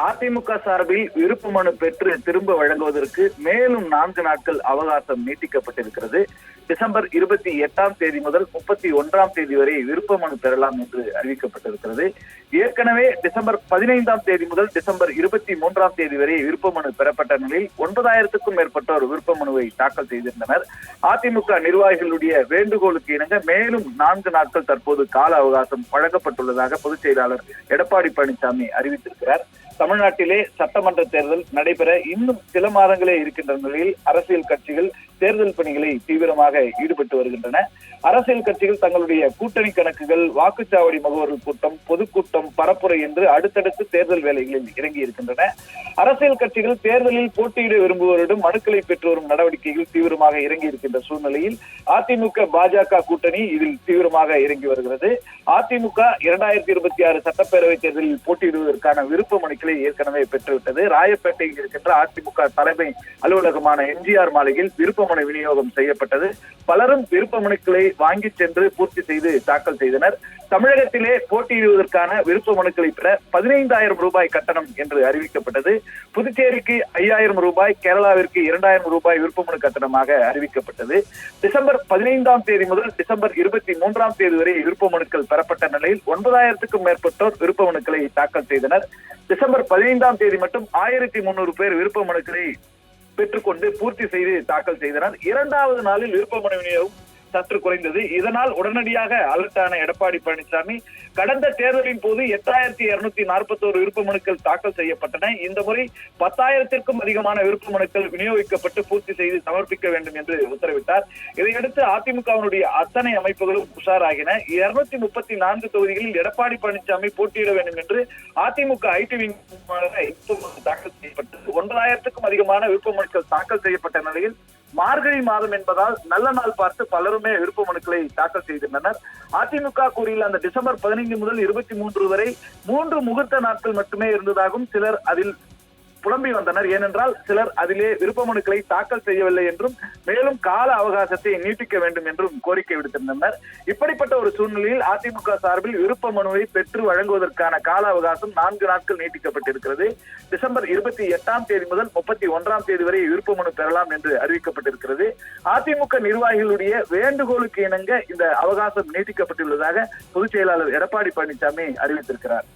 அதிமுக சார்பில் விருப்ப மனு பெற்று திரும்ப வழங்குவதற்கு மேலும் 4 நாட்கள் அவகாசம் நீட்டிக்கப்பட்டிருக்கிறது. டிசம்பர் 28ஆம் தேதி முதல் 31ஆம் தேதி வரை விருப்ப மனு பெறலாம் என்று அறிவிக்கப்பட்டிருக்கிறது. ஏற்கனவே டிசம்பர் 15ஆம் தேதி முதல் டிசம்பர் 23ஆம் தேதி வரை விருப்ப மனு பெறப்பட்ட நிலையில் 9000க்கும் மேற்பட்டோர் விருப்ப மனுவை தாக்கல் செய்திருந்தனர். அதிமுக நிர்வாகிகளுடைய வேண்டுகோளுக்கு இணங்க மேலும் 4 நாட்கள் தற்போது கால அவகாசம் வழங்கப்பட்டுள்ளதாக பொதுச் செயலாளர் எடப்பாடி பழனிசாமி அறிவித்திருக்கிறார். தமிழ்நாட்டிலே சட்டமன்ற தேர்தல் நடைபெற இன்னும் சில மாதங்களே இருக்கின்ற நிலையில் அரசியல் கட்சிகள் தேர்தல் பணிகளை தீவிரமாக ஈடுபட்டு வருகின்றன. அரசியல் கட்சிகள் தங்களுடைய கூட்டணி கணக்குகள், வாக்குச்சாவடி முகவர்கள் கூட்டம், பொதுக்கூட்டம், பரப்புரை என்று அடுத்தடுத்து தேர்தல் வேலைகளில் இறங்கி இருக்கின்றன. அரசியல் கட்சிகள் தேர்தலில் போட்டியிட விரும்புவோரிடம் மனுக்களை பெற்று வரும் நடவடிக்கைகள் தீவிரமாக இறங்கி இருக்கின்ற சூழ்நிலையில் அதிமுக பாஜக கூட்டணி இதில் தீவிரமாக இறங்கி வருகிறது. அதிமுக 2026 சட்டப்பேரவை தேர்தலில் போட்டியிடுவதற்கான விருப்ப மனுக்களை ஏற்கனவே பெற்றுவிட்டது. ராயப்பேட்டையில் இருக்கின்ற அதிமுக தலைமை அலுவலகமான எம்ஜிஆர் மாளிகையில் விருப்ப மனு விநியோகம் செய்யப்பட்டது. பலரும் விருப்ப மனுக்களை வாங்கி சென்று பூர்த்தி செய்து தாக்கல் செய்தனர். தமிழகத்திலே போட்டியிடுவதற்கான விருப்ப மனுக்களை பெற 15,000 ரூபாய் கட்டணம் என்று அறிவிக்கப்பட்டது. புதுச்சேரிக்கு 5,000 ரூபாய், கேரளாவிற்கு 2,000 ரூபாய் விருப்ப மனு கட்டணமாக அறிவிக்கப்பட்டது. டிசம்பர் 15ஆம் தேதி முதல் டிசம்பர் 23ஆம் தேதி வரை விருப்ப மனுக்கள் பெறப்பட்ட நிலையில் 9,000க்கும் மேற்பட்டோர் விருப்ப மனுக்களை தாக்கல் செய்தனர். டிசம்பர் 15ஆம் தேதி மட்டும் 1,300 பேர் விருப்ப மனுக்களை பெற்றுக்கொண்டு பூர்த்தி செய்து தாக்கல் செய்தனர். 2வது நாளில் விருப்ப மனு விநியோகம் சற்று குறைந்தது. இதனால் உடனடியாக அலர்ட்டான எடப்பாடி பழனிசாமி கடந்த தேர்தலின் போது 8,241 விருப்ப மனுக்கள் தாக்கல் செய்யப்பட்டன. இந்த முறை 10,000க்கும் அதிகமான விருப்ப மனுக்கள் விநியோகிக்கப்பட்டு பூர்த்தி செய்து சமர்ப்பிக்க வேண்டும் என்று உத்தரவிட்டார். இதையடுத்து அதிமுகவினுடைய அத்தனை அமைப்புகளும் உஷாராகின. 234 தொகுதிகளில் எடப்பாடி பழனிசாமி போட்டியிட வேண்டும் என்று அதிமுக ஐடி விங் தாக்கல் செய்யப்பட்டது. 9,000க்கும் அதிகமான விருப்ப மனுக்கள் தாக்கல் செய்யப்பட்ட நிலையில் மார்கழி மாதம் என்பதால் நல்ல நாள் பார்த்து பலருமே விருப்ப மனுக்களை தாக்கல் செய்திருந்தனர். அதிமுக கூறியுள்ள அந்த டிசம்பர் 15 முதல் 23 வரை 3 முகூர்த்த நாட்கள் மட்டுமே இருந்ததாகவும் சிலர் அதில் புலம்பி வந்தனர். ஏனென்றால் சிலர் அதிலே விருப்ப மனுக்களை தாக்கல் செய்யவில்லை என்றும் மேலும் கால அவகாசத்தை நீட்டிக்க வேண்டும் என்றும் கோரிக்கை விடுத்திருந்தனர். இப்படிப்பட்ட ஒரு சூழ்நிலையில் அதிமுக சார்பில் விருப்ப மனுவை பெற்று வழங்குவதற்கான கால அவகாசம் 4 நாட்கள் நீட்டிக்கப்பட்டிருக்கிறது. டிசம்பர் 28ஆம் தேதி முதல் 31ஆம் தேதி வரை விருப்ப மனு பெறலாம் என்று அறிவிக்கப்பட்டிருக்கிறது. அதிமுக நிர்வாகிகளுடைய வேண்டுகோளுக்கு இணங்க இந்த அவகாசம் நீட்டிக்கப்பட்டுள்ளதாக பொதுச் செயலாளர் எடப்பாடி பழனிசாமி அறிவித்திருக்கிறார்.